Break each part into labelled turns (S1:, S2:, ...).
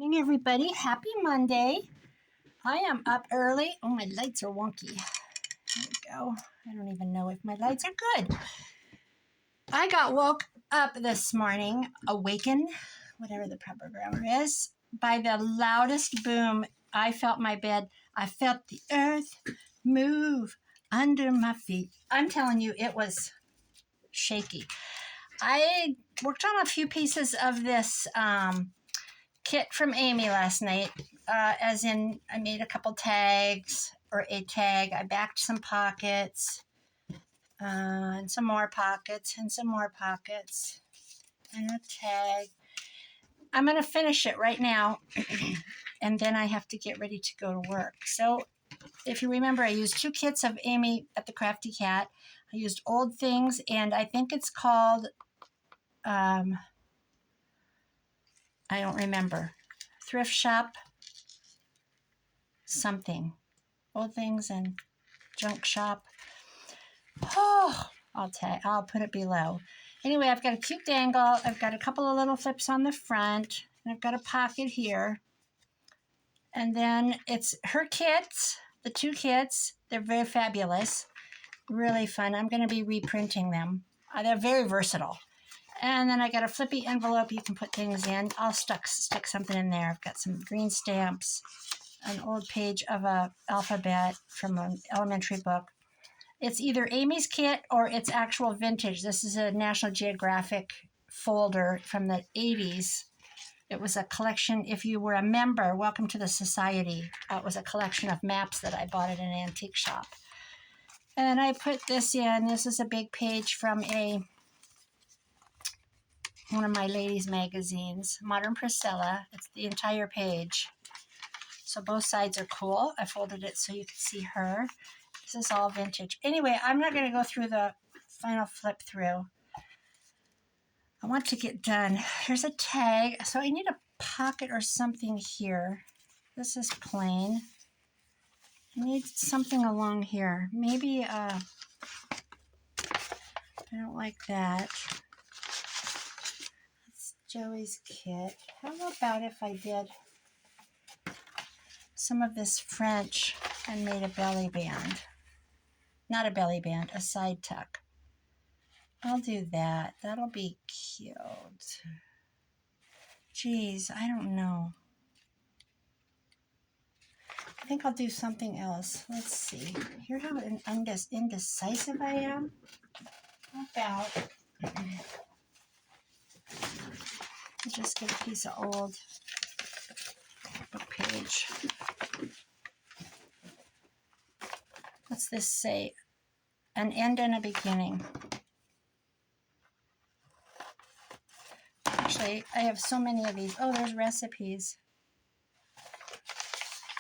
S1: Morning, everybody. Happy Monday. I am up early. Oh, my lights are wonky. There we go. I don't even know if my lights are good. I got woke up this morning, awakened, whatever the proper grammar is, by the loudest boom. I felt my bed. I felt the earth move under my feet. I'm telling you, it was shaky. I worked on a few pieces of this kit from Amy last night, as in I made a couple tags or a tag. I backed some pockets and some more pockets and some more pockets and a tag. I'm going to finish it right now and then I have to get ready to go to work. So if you remember, I used 2 kits of Amy at the Crafty Cat. I used old things, and I think it's called, I don't remember, thrift shop something. Old things and junk shop. Oh, I'll put it below. Anyway, I've got a cute dangle. I've got a couple of little flips on the front. And I've got a pocket here. And then it's her kits, the 2 kits. They're very fabulous. Really fun. I'm going to be reprinting them. They're very versatile. And then I got a flippy envelope you can put things in. I'll stick something in there. I've got some green stamps, an old page of a alphabet from an elementary book. It's either Amy's kit or it's actual vintage. This is a National Geographic folder from the 80s. It was a collection. If you were a member, welcome to the society. It was a collection of maps that I bought at an antique shop. And I put this in. This is a big page from one of my ladies' magazines, Modern Priscilla. It's the entire page. So both sides are cool. I folded it so you can see her. This is all vintage. Anyway, I'm not going to go through the final flip through. I want to get done. Here's a tag. So I need a pocket or something here. This is plain. I need something along here. Maybe, I don't like that. That's Joey's kit. How about if I did some of this French and made a belly band? Not a belly band, a side tuck. I'll do that. That'll be cute. Geez, I don't know. I think I'll do something else. Let's see. Here's how indecisive I am. How about I just get a piece of old book page. What's this say? An end and a beginning. Actually, I have so many of these. Oh, there's recipes.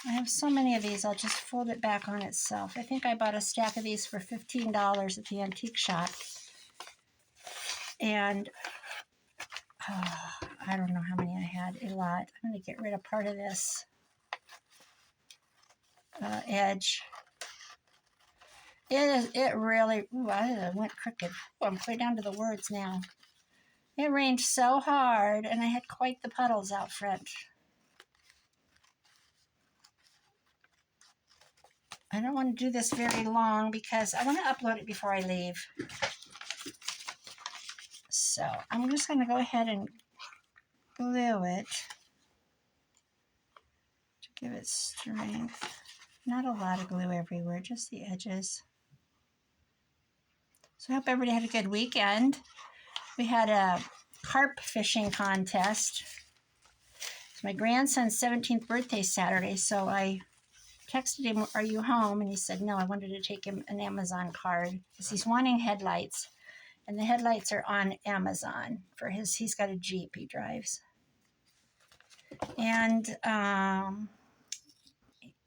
S1: I have so many of these, I'll just fold it back on itself. I think I bought a stack of these for $15 at the antique shop. And I don't know how many I had, a lot. I'm going to get rid of part of this edge. It really, I went crooked. Ooh, I'm clear down to the words now. It rained so hard, and I had quite the puddles out front. I don't want to do this very long because I want to upload it before I leave. So I'm just going to go ahead and glue it to give it strength. Not a lot of glue everywhere, just the edges. So I hope everybody had a good weekend. We had a carp fishing contest. It's my grandson's 17th birthday Saturday, so I texted him, "Are you home?" And he said no. I wanted to take him an Amazon card because he's wanting headlights, and the headlights are on Amazon for he's got a Jeep he drives. And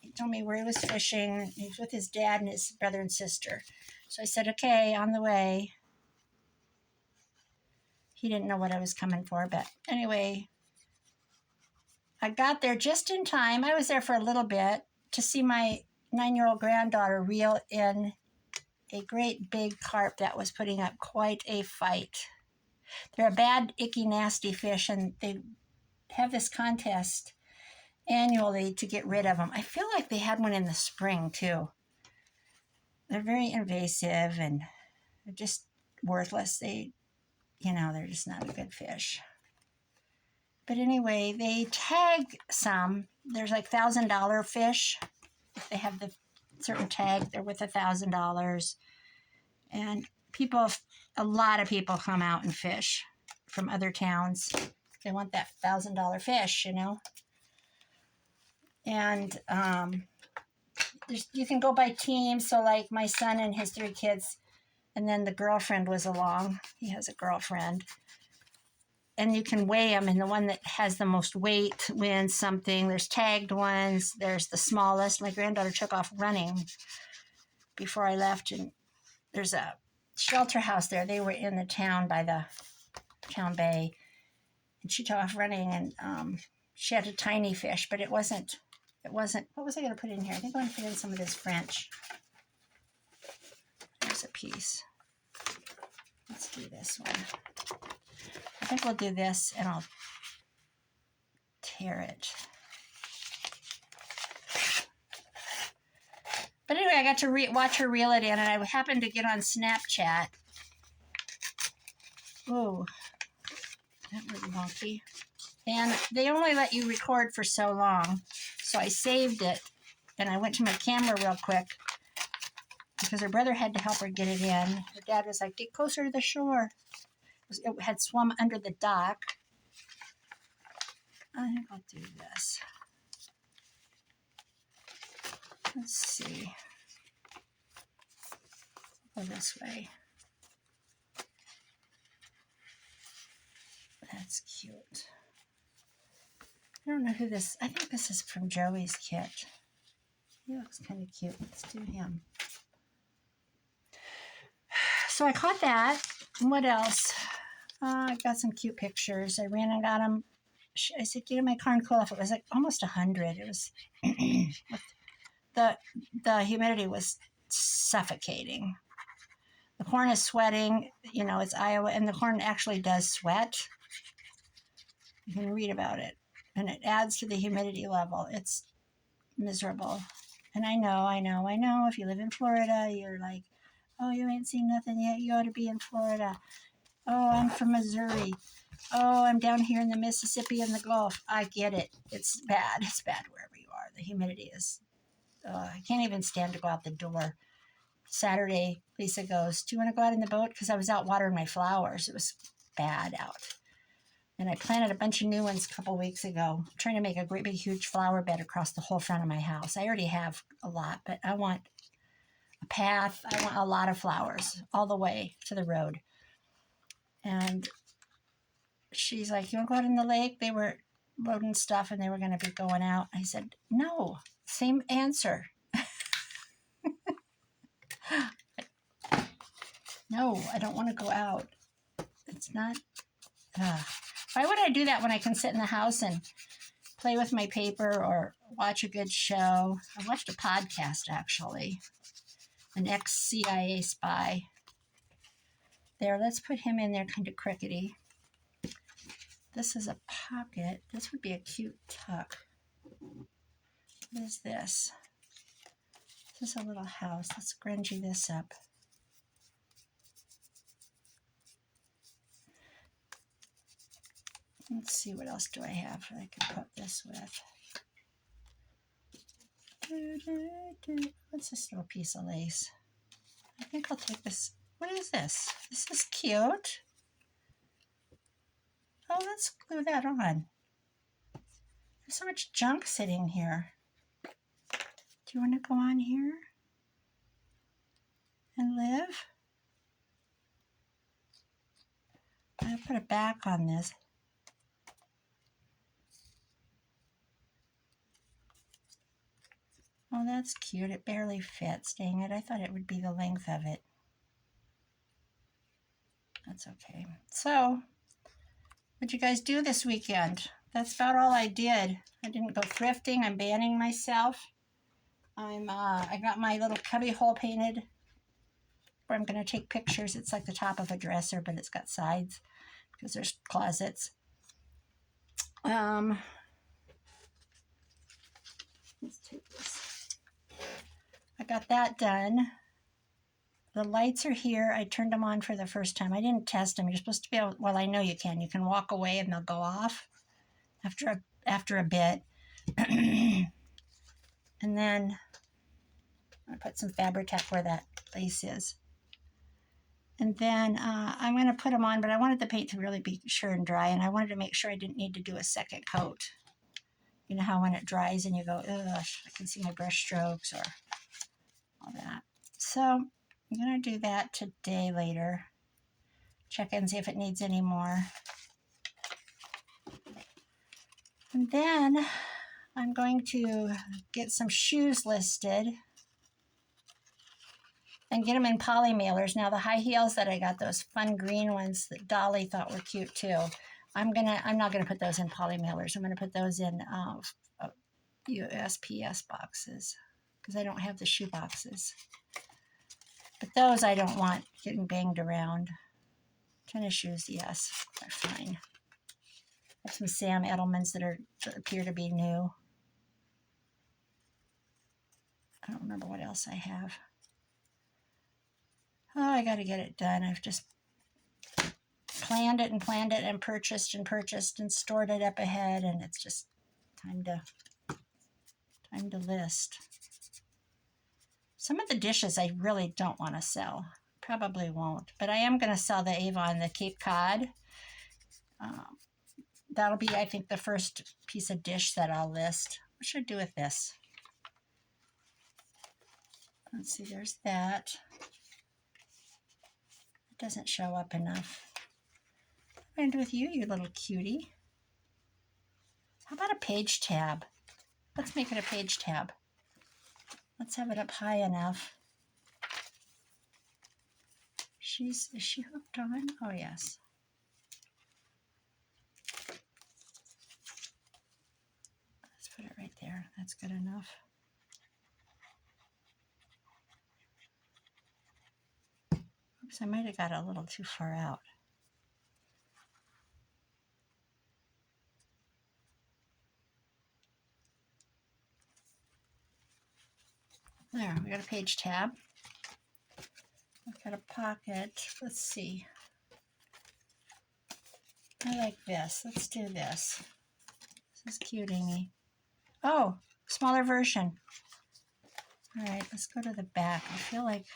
S1: he told me where he was fishing. He was with his dad and his brother and sister. So I said, okay, on the way. He didn't know what I was coming for, but anyway, I got there just in time. I was there for a little bit to see my 9-year-old granddaughter reel in a great big carp that was putting up quite a fight. They're a bad, icky, nasty fish, and they have this contest annually to get rid of them. I feel like they had one in the spring too. They're very invasive and they're just worthless. They're just not a good fish. But anyway, they tag some. There's like $1,000 fish. If they have the certain tag, they're worth $1,000. And a lot of people come out and fish from other towns. They want that $1,000 fish, And you can go by teams. So like my son and his 3 kids, and then the girlfriend was along. He has a girlfriend. And you can weigh them, and the one that has the most weight wins something. There's tagged ones. There's the smallest. My granddaughter took off running before I left, and there's a shelter house there. They were in the town by the town bay, and she took off running, and she had a tiny fish, but it wasn't, what was I going to put in here? I think I'm going to put in some of this French. There's a piece. Let's do this one. I think we'll do this, and I'll tear it. But anyway, I got to watch her reel it in, and I happened to get on Snapchat. Oh, that was wonky. And they only let you record for so long. So I saved it, and I went to my camera real quick because her brother had to help her get it in. Her dad was like, get closer to the shore. It had swum under the dock. I think I'll do this. Let's see. Go this way. That's cute. I don't know who this, I think this is from Joey's kit. He looks kind of cute. Let's do him. So I caught that. And what else? I got some cute pictures. I ran and got them. I said, get in my car and cool off. It was like almost 100. It was, the humidity was suffocating. The corn is sweating. It's Iowa, and the corn actually does sweat. You can read about it. And it adds to the humidity level. It's miserable. And I know. If you live in Florida, you're like, oh, you ain't seen nothing yet. You ought to be in Florida. Oh, I'm from Missouri. Oh, I'm down here in the Mississippi and the Gulf. I get it. It's bad. It's bad wherever you are. The humidity is, I can't even stand to go out the door. Saturday, Lisa goes, do you want to go out in the boat? Because I was out watering my flowers. It was bad out. And I planted a bunch of new ones a couple weeks ago. I'm trying to make a great big huge flower bed across the whole front of my house. I already have a lot, but I want a path. I want a lot of flowers all the way to the road. And she's like, you want to go out in the lake? They were loading stuff and they were going to be going out. I said, no, same answer. No, I don't want to go out. It's not, why would I do that when I can sit in the house and play with my paper or watch a good show? I watched a podcast, actually. An ex-CIA spy. There, let's put him in there kind of crickety. This is a pocket. This would be a cute tuck. What is this? This is a little house. Let's grungy this up. Let's see, what else do I have that I can put this with? What's this little piece of lace? I think I'll take this. What is this? This is cute. Oh, let's glue that on. There's so much junk sitting here. Do you want to go on here and live? I'll put a back on this. Oh, that's cute. It barely fits. Dang it. I thought it would be the length of it. That's okay. So, what'd you guys do this weekend? That's about all I did. I didn't go thrifting. I'm banning myself. I got my little cubby hole painted where I'm going to take pictures. It's like the top of a dresser, but it's got sides because there's closets. got that done. The lights are here. I turned them on for the first time. I didn't test them. You're supposed to be able, well, I know you can. You can walk away and they'll go off after a bit. And then I put some Fabri-Tac where that lace is. And then I'm going to put them on, but I wanted the paint to really be sure and dry, and I wanted to make sure I didn't need to do a second coat. You know how when it dries and you go, ugh, I can see my brush strokes or all that. So I'm going to do that today later. Check and see if it needs any more. And then I'm going to get some shoes listed and get them in poly mailers. Now the high heels that I got, those fun green ones that Dolly thought were cute too, I'm not gonna put those in poly mailers. I'm gonna put those in USPS boxes because I don't have the shoe boxes. But those I don't want getting banged around. Tennis shoes, yes, they're fine. I have some Sam Edelmans that appear to be new. I don't remember what else I have. Oh, I got to get it done. I've just planned it and purchased and stored it up ahead, and it's just time to list. Some of the dishes I really don't want to sell. Probably won't, but I am going to sell the Avon, the Cape Cod. That'll be, I think, the first piece of dish that I'll list. What should I do with this? Let's see, there's that. It doesn't show up enough. What am I going to do with you, you little cutie? How about a page tab? Let's make it a page tab. Let's have it up high enough. Is she hooked on? Oh, yes. Let's put it right there. That's good enough. Oops, I might have got a little too far out. There, we got a page tab. I've got a pocket. Let's see. I like this. Let's do this. This is cute, Amy. Oh, smaller version. All right, let's go to the back. I feel like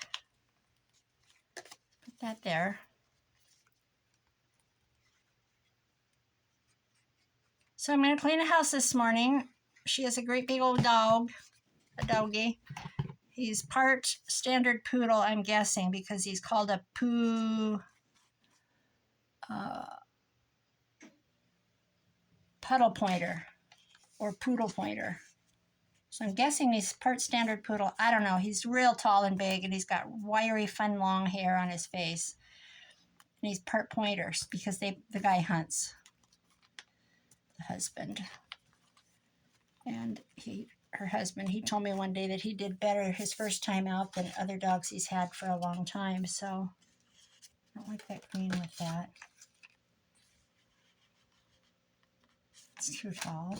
S1: put that there. So I'm going to clean the house this morning. She has a great big old dog, a doggy. He's part standard poodle, I'm guessing, because he's called a puddle pointer or poodle pointer. So I'm guessing he's part standard poodle. I don't know. He's real tall and big, and he's got wiry, fun, long hair on his face. And he's part pointers because the guy hunts, the husband. And her husband, he told me one day that he did better his first time out than other dogs he's had for a long time. So I don't like that green with that. It's too tall.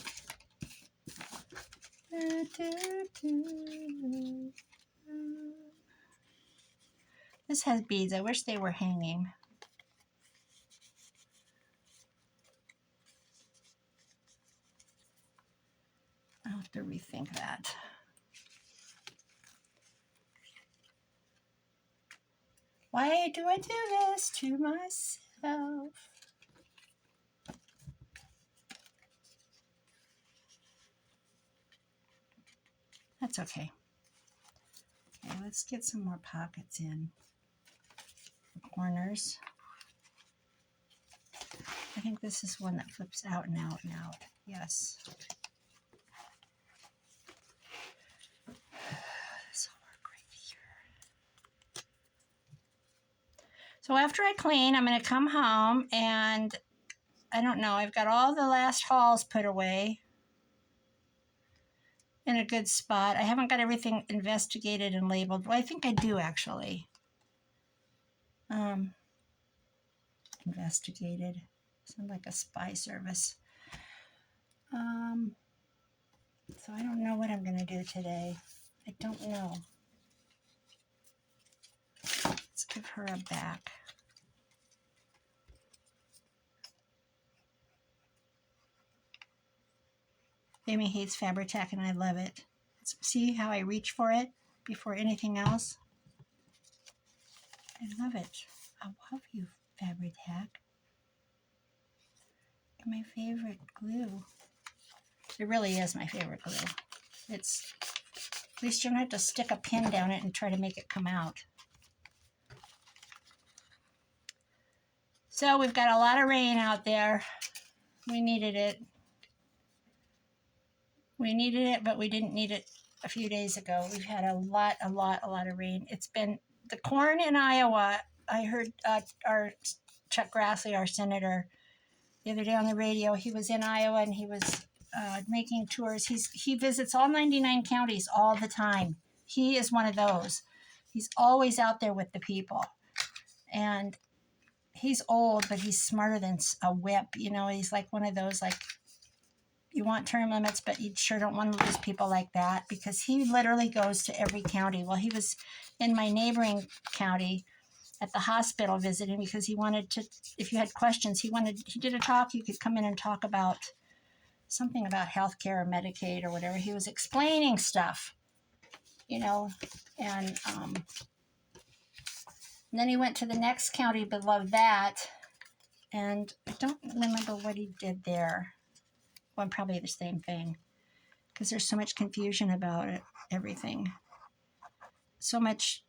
S1: This has beads. I wish they were hanging. I'll have to rethink that. Why do I do this to myself? That's okay. Okay, let's get some more pockets in the corners. I think this is one that flips out and out and out. Yes. This will work right here. So after I clean, I'm going to come home and I don't know, I've got all the last hauls put away in a good spot. I haven't got everything investigated and labeled. Well, I think I do actually. Investigated. Sound like a spy service. So I don't know what I'm going to do today. I don't know. give her a back. Amy hates Fabri-Tac and I love it. See how I reach for it before anything else? I love it. I love you, Fabri-Tac. You're my favorite glue. It really is my favorite glue. It's, at least you don't have to stick a pin down it and try to make it come out. So we've got a lot of rain out there. We needed it. We needed it, but we didn't need it a few days ago. We've had a lot of rain. It's been the corn in Iowa. I heard our Chuck Grassley, our senator, the other day on the radio. He was in Iowa and he was making tours. He visits all 99 counties all the time. He is one of those. He's always out there with the people. And he's old, but he's smarter than a whip. You know, he's like one of those, like, you want term limits, but you sure don't want to lose people like that, because he literally goes to every county. Well, he was in my neighboring county at the hospital visiting because he wanted to, if you had questions, he did a talk. You could come in and talk about something about healthcare or Medicaid or whatever. He was explaining stuff, you know, and then he went to the next county below that, and I don't remember what he did there. Well, probably the same thing, because there's so much confusion about it, everything. So much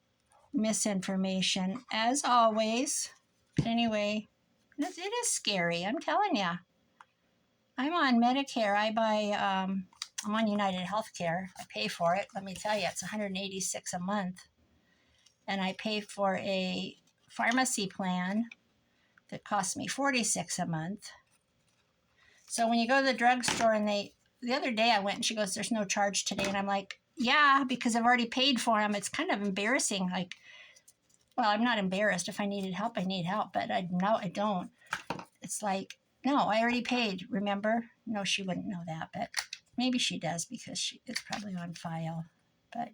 S1: misinformation, as always. But anyway, it is scary, I'm telling you. I'm on Medicare. I'm on United Healthcare. I pay for it. Let me tell you, it's $186 a month. And I pay for a pharmacy plan that costs me $46 a month. So when you go to the drugstore and the other day I went and she goes, there's no charge today. And I'm like, yeah, because I've already paid for them. It's kind of embarrassing. Like, well, I'm not embarrassed. If I needed help, I need help. But no, I don't. It's like, no, I already paid, remember? No, she wouldn't know that, but maybe she does because it's probably on file. But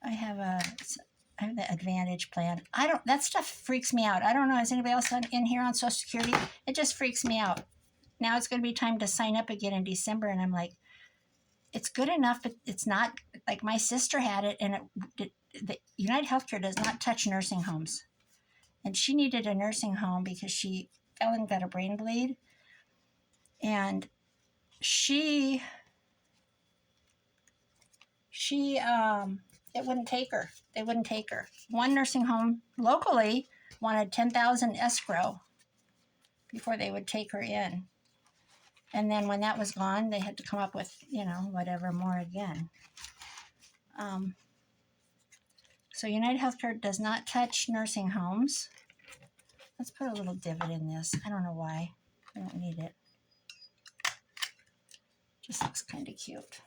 S1: I have the Advantage plan. That stuff freaks me out. I don't know, is anybody else in here on Social Security? It just freaks me out. Now it's going to be time to sign up again in December, and I'm like, it's good enough, but it's not, like my sister had it, and the United Healthcare does not touch nursing homes. And she needed a nursing home because she fell and got a brain bleed. And it wouldn't take her. They wouldn't take her. One nursing home locally wanted $10,000 escrow before they would take her in. And then when that was gone, they had to come up with, whatever more again. So United Healthcare does not touch nursing homes. Let's put a little divot in this. I don't know why. I don't need it. Just looks kind of cute.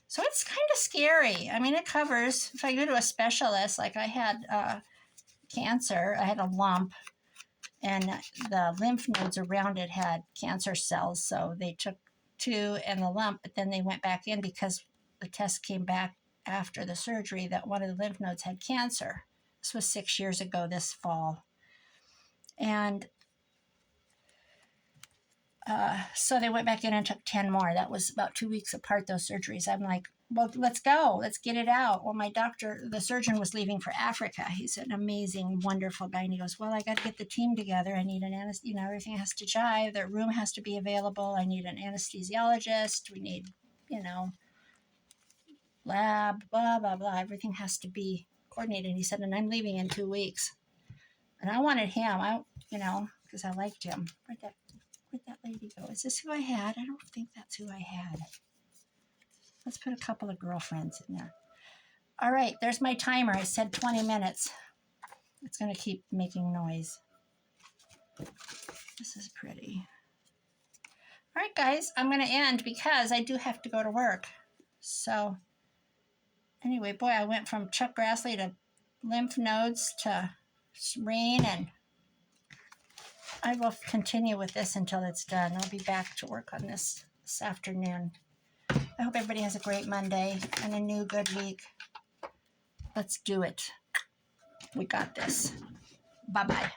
S1: So it's kind of scary. I mean, it covers, if I go to a specialist, like I had cancer, I had a lump, and the lymph nodes around it had cancer cells. So they took 2 and the lump, but then they went back in because the test came back after the surgery that one of the lymph nodes had cancer. This was 6 years ago this fall. And so they went back in and took 10 more. That was about 2 weeks apart, those surgeries. I'm like, well, let's go. Let's get it out. Well, my doctor, the surgeon, was leaving for Africa. He's an amazing, wonderful guy. And he goes, well, I got to get the team together. I need an anesthesiologist. Everything has to jive. The room has to be available. I need an anesthesiologist. We need, lab, blah, blah, blah. Everything has to be coordinated. And he said, and I'm leaving in 2 weeks. And I wanted him, because I liked him. Where'd that lady go? Is this who I had? I don't think that's who I had. Let's put a couple of girlfriends in there. All right, there's my timer. I said 20 minutes. It's going to keep making noise. This is pretty. All right, guys, I'm going to end because I do have to go to work. So anyway, boy, I went from Chuck Grassley to lymph nodes to rain, and I will continue with this until it's done. I'll be back to work on this afternoon. I hope everybody has a great Monday and a new good week. Let's do it. We got this. Bye-bye.